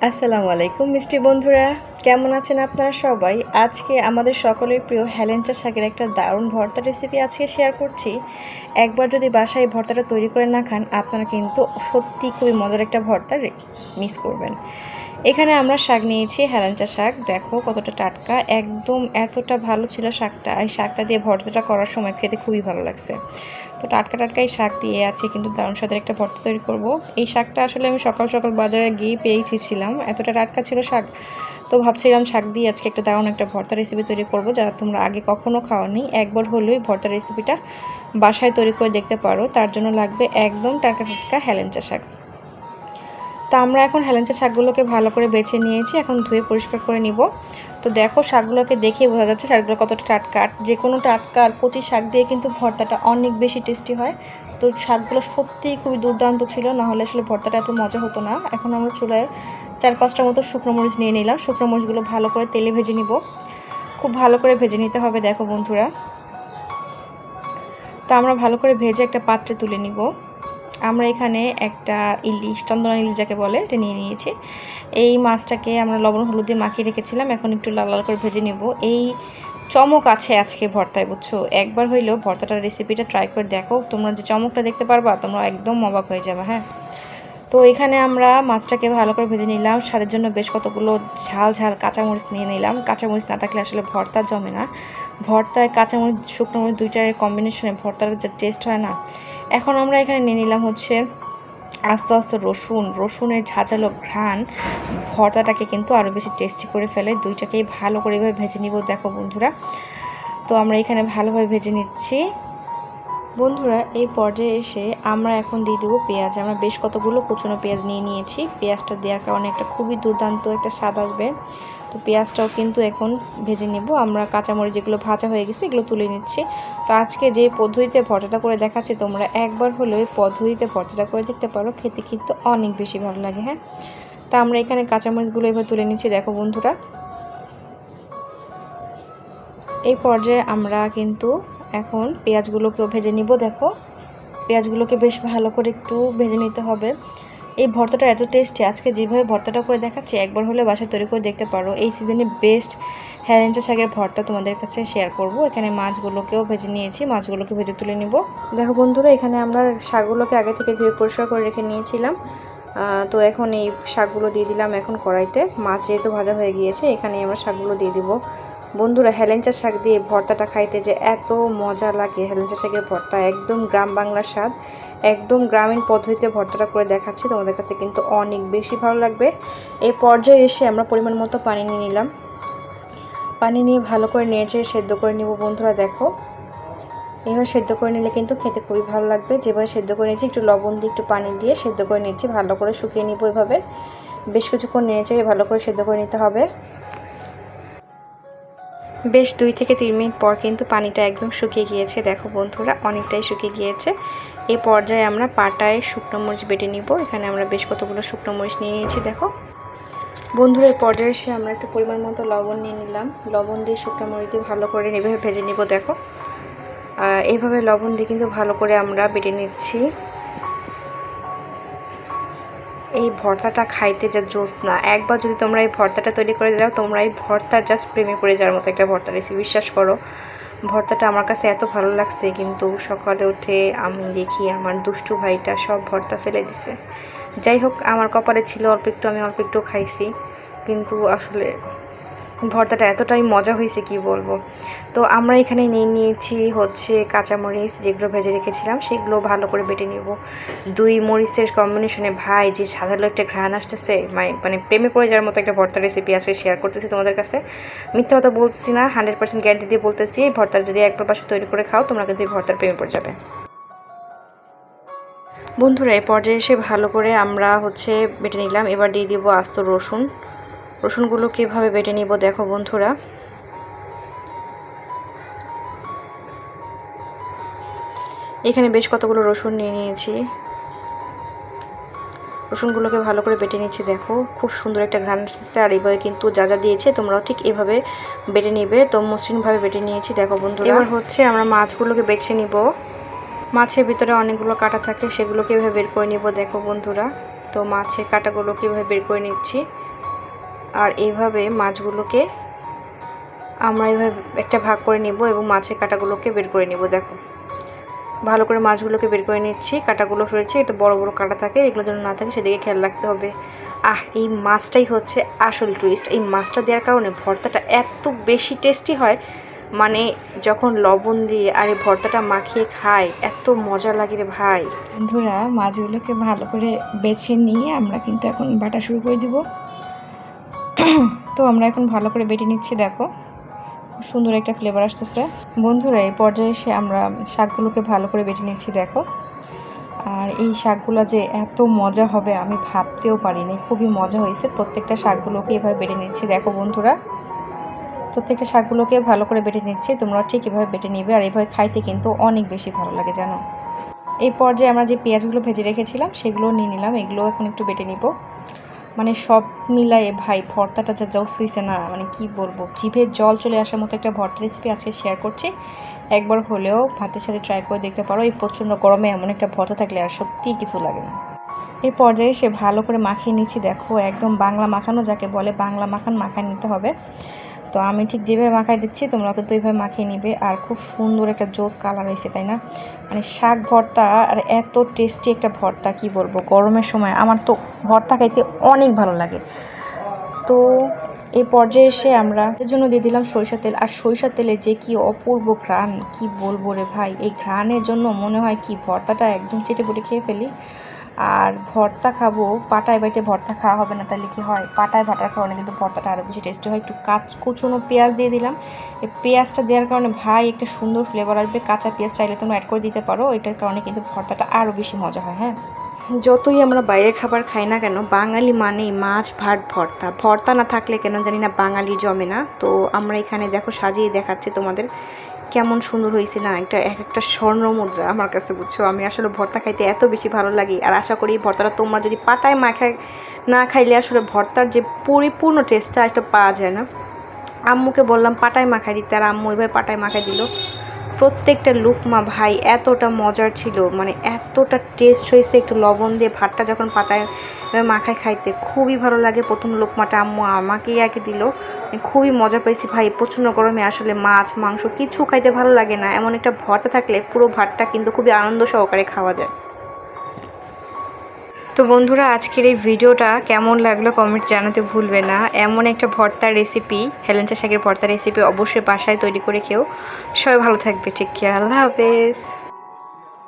আসসালামু আলাইকুম মিষ্টি বন্ধুরা, কেমন আছেন আপনারা সবাই? আজকে আমাদের সকলের প্রিয় হেলেঞ্চা শাকের একটা দারুণ ভর্তা রেসিপি আজকে শেয়ার করছি। একবার যদি বাসায় ভর্তাটা তৈরি করে না খান, আপনারা কিন্তু সত্যি খুবই মজার একটা ভর্তা মিস করবেন। এখানে আমরা শাক নিয়েছি, হেলেঞ্চা শাক। দেখো কতটা টাটকা, একদম এতটা ভালো ছিল শাকটা। এই শাকটা দিয়ে ভর্তাটা করার সময় খেতে খুবই ভালো লাগছে। তো টাটকা টাটকা এই শাক দিয়ে আছে কিন্তু দারুণ স্বাদের একটা ভর্তা তৈরি করব। এই শাকটা আসলে আমি সকাল সকাল বাজারে গিয়ে পেয়েছিলাম, এতটা টাটকা ছিল শাক। তো ভাবছিলাম শাক দিয়ে আজকে একটা দারুণ একটা ভর্তা রেসিপি তৈরি করব, যা তোমরা আগে কখনো খাওনি। একবার হলেও ভর্তা রেসিপিটা বাসায় তৈরি করে দেখতে পারো। তার জন্য লাগবে একদম টাটকা টাটকা হেলেঞ্চা শাক। তো আমরা এখন হেলেঞ্চা শাকগুলোকে ভালো করে বেছে নিয়েছি, এখন ধুয়ে পরিষ্কার করে নিব। তো দেখো শাকগুলোকে দেখেই বোঝা যাচ্ছে শাকগুলো কতটা টাটকা। যে কোনো টাটকা আর কচি শাক দিয়ে কিন্তু ভর্তাটা অনেক বেশি টেস্টি হয়। তো শাকগুলো সত্যিই খুবই দুর্দান্ত ছিল, নাহলে আসলে ভর্তাটা এত মজা হতো না। এখন আমরা চুলায় 4-5টা মতো শুকনো মরিচ নিয়ে নিলাম। শুকনো মরিচগুলো ভালো করে তেলে ভেজে নিব, খুব ভালো করে ভেজে নিতে হবে। দেখো বন্ধুরা, তো আমরা ভালো করে ভেজে একটা পাত্রে তুলে নিব। আমরা এখানে একটা ইলিশ, চন্দনা ইলিশ যাকে বলে, এটা নিয়ে নিয়েছি। এই মাছটাকে আমরা লবণ হলুদ দিয়ে মাখিয়ে রেখেছিলাম, এখন একটু লাল লাল করে ভেজে নেব। এই চমক আছে আজকে ভর্তায়, বুঝছো? একবার হইলেও ভর্তাটার রেসিপিটা ট্রাই করে দেখো, তোমরা যে চমকটা দেখতে পারবা তোমরা একদম অবাক হয়ে যাবে। হ্যাঁ, তো এখানে আমরা মাছটাকে ভালো করে ভেজে নিলাম। স্বাদের জন্য বেশ কতগুলো ঝাল ঝাল কাঁচামরিচ নিয়ে নিলাম। কাঁচামরিচ না থাকলে আসলে ভর্তা জমে না। ভর্তায় কাঁচামরিচ শুকনো মরিচ দুইটার কম্বিনেশনে ভর্তার যে টেস্ট হয় না। এখন আমরা এখানে নিয়ে নিলাম হচ্ছে আস্তে আস্তে রসুনের ঝাঁঝালো ঘ্রাণ ভর্তাটাকে কিন্তু আরও বেশি টেস্টি করে ফেলে। দুইটাকেই ভালো করে এভাবে ভেজে নিব। দেখো বন্ধুরা, তো আমরা এখানে ভালোভাবে ভেজে নিচ্ছি। বন্ধুরা, এই পর্যায়ে এসে আমরা এখন দিয়ে দেবো পেঁয়াজ। আমরা বেশ কতগুলো কুচনো পেঁয়াজ নিয়ে নিয়েছি। পেঁয়াজটা দেওয়ার কারণে একটা খুবই দুর্দান্ত একটা স্বাদ আসবে। তো পেঁয়াজটাও কিন্তু এখন ভেজে নেব। আমরা কাঁচামরিচ যেগুলো ভাজা হয়ে গেছে এগুলো তুলে নিচ্ছি। তো আজকে যে পদ্ধতিতে ভর্তাটা করে দেখাচ্ছি, তোমরা একবার হলেও এই পদ্ধতিতে ভর্তাটা করে দেখতে পারো, খেতে কিন্তু অনেক বেশি ভালো লাগে। হ্যাঁ, তা আমরা এখানে কাঁচামরিচগুলো এবার তুলে নিচ্ছি। দেখো বন্ধুরা, এই পর্যায়ে আমরা কিন্তু এখন পেঁয়াজগুলোকেও ভেজে নিব। দেখো পেঁয়াজগুলোকে বেশ ভালো করে একটু ভেজে নিতে হবে। এই ভর্তাটা এত টেস্টি, আজকে যেভাবে ভর্তাটা করে দেখাচ্ছি একবার হলে বাসায় তৈরি করে দেখতে পারো। এই সিজনে বেস্ট হেলেঞ্চা শাকের ভর্তা তোমাদের কাছে শেয়ার করব। এখানে মাছগুলোকেও ভেজে নিয়েছি, মাছগুলোকে ভেজে তুলে নিব। দেখো বন্ধুরা, এখানে আমরা শাকগুলোকে আগে থেকে ধুয়ে পরিষ্কার করে রেখে নিয়েছিলাম। তো এখন এই শাকগুলো দিয়ে দিলাম এখন কড়াইতে। মাছ যেহেতু ভাজা হয়ে গিয়েছে, এখানে আমরা শাকগুলো দিয়ে দিব। বন্ধুরা, হেলেঞ্চা শাক দিয়ে ভর্তাটা খাইতে যে এত মজা লাগে। হেলেঞ্চা শাকের ভর্তা একদম গ্রাম বাংলার স্বাদ, একদম গ্রামীণ পদ্ধতিতে ভর্তাটা করে দেখাচ্ছি তোমাদের কাছে, কিন্তু অনেক বেশি ভালো লাগবে। এই পর্যায়ে এসে আমরা পরিমাণ মতো পানি নিয়ে নিলাম। পানি নিয়ে ভালো করে নেড়ে সেদ্ধ করে নিব। বন্ধুরা দেখো, এভাবে সেদ্ধ করে নিলে কিন্তু খেতে খুবই ভালো লাগবে। যেভাবে সেদ্ধ করে নিয়েছি, একটু লবণ দিয়ে একটু পানি দিয়ে সেদ্ধ করে নিচ্ছি, ভালো করে শুকিয়ে নিব। এভাবে বেশ কিছুক্ষণ নেড়ে ভালো করে সেদ্ধ করে নিতে হবে। বেশ 2 থেকে 3 মিনিট পর কিন্তু পানিটা একদম শুকিয়ে গিয়েছে। দেখো বন্ধুরা, অনেকটাই শুকিয়ে গিয়েছে। এই পর্যায়ে আমরা পাটায় শুকনো মরিচ বেটে নিব। এখানে আমরা বেশ কতগুলো শুকনো মরিচ নিয়ে নিয়েছি। দেখো বন্ধুরা, এই পর্যায়ে এসে আমরা একটা পরিমাণ মতো লবণ নিয়ে নিলাম। লবণ দিয়ে শুকনো মরিচ দিয়ে ভালো করে এভাবে ভেজে নিব। দেখো এইভাবে লবণ দিয়ে কিন্তু ভালো করে আমরা বেটে নিচ্ছি। এই ভর্তাটা খাইতে যা জোস না, একবার যদি তোমরা এই ভর্তাটা তৈরি করে দাও, তোমরা এই ভর্তার জাস্ট প্রেমে পড়ে যাওয়ার মতো একটা ভর্তা রেসিপি। বিশ্বাস করো, ভর্তাটা আমার কাছে এত ভালো লাগছে, কিন্তু সকালে উঠে আমি দেখি আমার দুষ্টু ভাইটা সব ভর্তা ফেলে দিছে। যাই হোক, আমার কপালে ছিল অল্প একটু, আমি অল্প একটু খাইছি, কিন্তু আসলে ভর্তাটা এতটাই মজা হয়েছে কি বলবো। তো আমরা এখানে নিয়েছি হচ্ছে কাঁচামরিচ, যেগুলো ভেজে রেখেছিলাম সেগুলো ভালো করে বেটে নেব। 2 মরিচের কম্বিনেশনে ভাই যে সাধারণ একটা ঘ্রাণ আসতেছে, মানে প্রেমে পড়ে যাওয়ার মতো একটা ভর্তা রেসিপি আছে, শেয়ার করতেছি তোমাদের কাছে। মিথ্যা কথা বলতেছি না, 100% গ্যারান্টি দিয়ে বলতেছি। এই ভর্তার যদি একবার পাশে তৈরি করে খাও, তোমরা কিন্তু এই ভর্তার প্রেমে পড়ে যাবে। বন্ধুরা, এই পর্যায়ে এসে ভালো করে আমরা হচ্ছে বেটে নিলাম। এবার দিয়ে দিব আস্ত রসুন। রসুনগুলো কীভাবে বেটে নিব দেখো বন্ধুরা। এখানে বেশ কতগুলো রসুন নিয়ে নিয়েছি। রসুনগুলোকে ভালো করে বেটে নিচ্ছি। দেখো খুব সুন্দর একটা ঘ্রাণ আসছে। আর এইভাবে কিন্তু যা যা দিয়েছে তোমরাও ঠিক এভাবে বেটে নিবে। তো মসৃণভাবে বেটে নিয়েছি। দেখো বন্ধুরা, এবার হচ্ছে আমরা মাছগুলোকে বেছে নিব। মাছের ভিতরে অনেকগুলো কাঁটা থাকে, সেগুলোকে এভাবে বের করে নিব। দেখো বন্ধুরা, তো মাছের কাঁটাগুলো কীভাবে বের করে নিচ্ছি। আর এইভাবে মাছগুলোকে আমরা এইভাবে একটা ভাগ করে নিব এবং মাছের কাঁটাগুলোকে বের করে নিব। দেখো ভালো করে মাছগুলোকে বের করে নিচ্ছি। কাঁটাগুলো ফেলেছি, এটা বড় বড় কাঁটা থাকে, এগুলো যেন না থাকে সেদিকে খেয়াল রাখতে হবে। এই মাছটাই হচ্ছে আসল টুইস্ট। এই মাছটা দেওয়ার কারণে ভর্তাটা এত বেশি টেস্টি হয়, মানে যখন লবণ দিয়ে আর এই ভর্তাটা মাখিয়ে খাই এত মজা লাগে রে ভাই। বন্ধুরা মাছগুলোকে ভালো করে বেছে নিয়ে আমরা কিন্তু এখন বাটা শুরু করে দিব। তো আমরা এখন ভালো করে বেটে নিচ্ছি। দেখো খুব সুন্দর একটা ফ্লেভার আসতেছে। বন্ধুরা এই পর্যায়ে এসে আমরা শাকগুলোকে ভালো করে বেটে নিচ্ছি। দেখো আর এই শাকগুলো যে এত মজা হবে আমি ভাবতেও পারিনি, খুবই মজা হয়েছে। প্রত্যেকটা শাকগুলোকে এভাবে বেটে নিচ্ছি। দেখো বন্ধুরা প্রত্যেকটা শাকগুলোকে ভালো করে বেটে নিচ্ছি, তোমরা ঠিক এভাবে বেটে নিবে। আর এভাবে খাইতে কিন্তু অনেক বেশি ভালো লাগে জানো। এই পর্যায়ে আমরা যে পেঁয়াজগুলো ভেজে রেখেছিলাম সেগুলো নিয়ে নিলাম, এগুলো এখন একটু বেটে নিব। মানে সব মিলায়ে ভাই ভর্তাটা যা জস হয়েছে না, মানে কি বলবো, জিভে জল চলে আসার মতো একটা ভর্তা রেসিপি আজকে শেয়ার করছি। একবার হলেও ভাতের সাথে ট্রাই করে দেখতে পারো। এই প্রচণ্ড গরমে এমন একটা ভর্তা থাকলে আর সত্যিই কিছু লাগে না। এই পর্যায়ে সে ভালো করে মাখিয়ে নিচ্ছি। দেখো একদম বাংলা মাখানো যাকে বলে, বাংলা মাখায় নিতে হবে। তো আমি ঠিক যেভাবে মাখাই দিচ্ছি তোমরা কিন্তু এইভাবে মাখিয়ে নিবে। আর খুব সুন্দর একটা জোস কালার হয়েছে, তাই না? মানে শাক ভর্তা আর এত টেস্টি একটা ভর্তা কি বলবো, গরমের সময় আমার তো ভর্তা খাইতে অনেক ভালো লাগে। তো এই পর্যায়ে এসে আমরা এর জন্য দিয়ে দিলাম সরিষার তেল। আর সরিষার তেলে যে কি অপূর্ব ঘ্রাণ, কি বলবো রে ভাই। এই ঘ্রাণের জন্য মনে হয় কি ভর্তাটা একদম চেটে পুটে খেয়ে ফেলি। আর ভর্তা খাবো, পাটায় বাড়িতে ভর্তা খাওয়া হবে না, তাহলে কি হয়, পাটায় বাটার কারণে কিন্তু ভর্তাটা আরও বেশি টেস্টি হয়। একটু কুচনো পেঁয়াজ দিয়ে দিলাম। এই পেঁয়াজটা দেওয়ার কারণে ভাই একটা সুন্দর ফ্লেভার আসবে। কাঁচা পেঁয়াজ চাইলে তোমরা অ্যাড করে দিতে পারো, এটার কারণে কিন্তু ভর্তাটা আরও বেশি মজা হয়। হ্যাঁ, যতই আমরা বাইরের খাবার খাই না কেন, বাঙালি মানেই মাছ ভাত ভর্তা। ভর্তা না থাকলে কেন জানি না বাঙালি জমে না। তো আমরা এখানে দেখো সাজিয়ে দেখাচ্ছি তোমাদের, কেমন সুন্দর হয়েছে না, একটা স্বর্ণ মুদ্রা আমার কাছে, বুঝছো। আমি আসলে ভর্তা খাইতে এত বেশি ভালো লাগে। আর আশা করি ভর্তাটা তোমরা যদি পাটায় মাখায় না খাইলে আসলে ভর্তার যে পরিপূর্ণ টেস্টটা এটা পাওয়া যায় না। আম্মুকে বললাম পাটায় মাখাই দিতে, আর আম্মু ওইভাবে পাটায় মাখাই দিল। প্রত্যেকটা লুকমা ভাই এতটা মজার ছিল, মানে এতটা টেস্ট হয়েছে। একটু লবণ দিয়ে ভাতটা যখন পাটায় মাখায় খাইতে খুবই ভালো লাগে। প্রথম লোকমাটা আম্মু আমাকেই আগে দিল, খুবই মজা পেয়েছি ভাই। প্রচণ্ড গরমে আসলে মাছ মাংস কিছু খাইতে ভালো লাগে না, এমন একটা ভর্তা থাকলে পুরো ভাতটা কিন্তু খুবই আনন্দ সহকারে খাওয়া যায়। তো বন্ধুরা আজকের এই ভিডিওটা কেমন লাগলো কমেন্ট জানাতে ভুলবে না। এমন একটা ভর্তার রেসিপি, হেলেঞ্চা শাকের ভর্তার রেসিপি অবশ্যই বাসায় তৈরি করে খেও। সবাই ভালো থাকবে, টেক কেয়ার, আল্লাহ হাফেজ।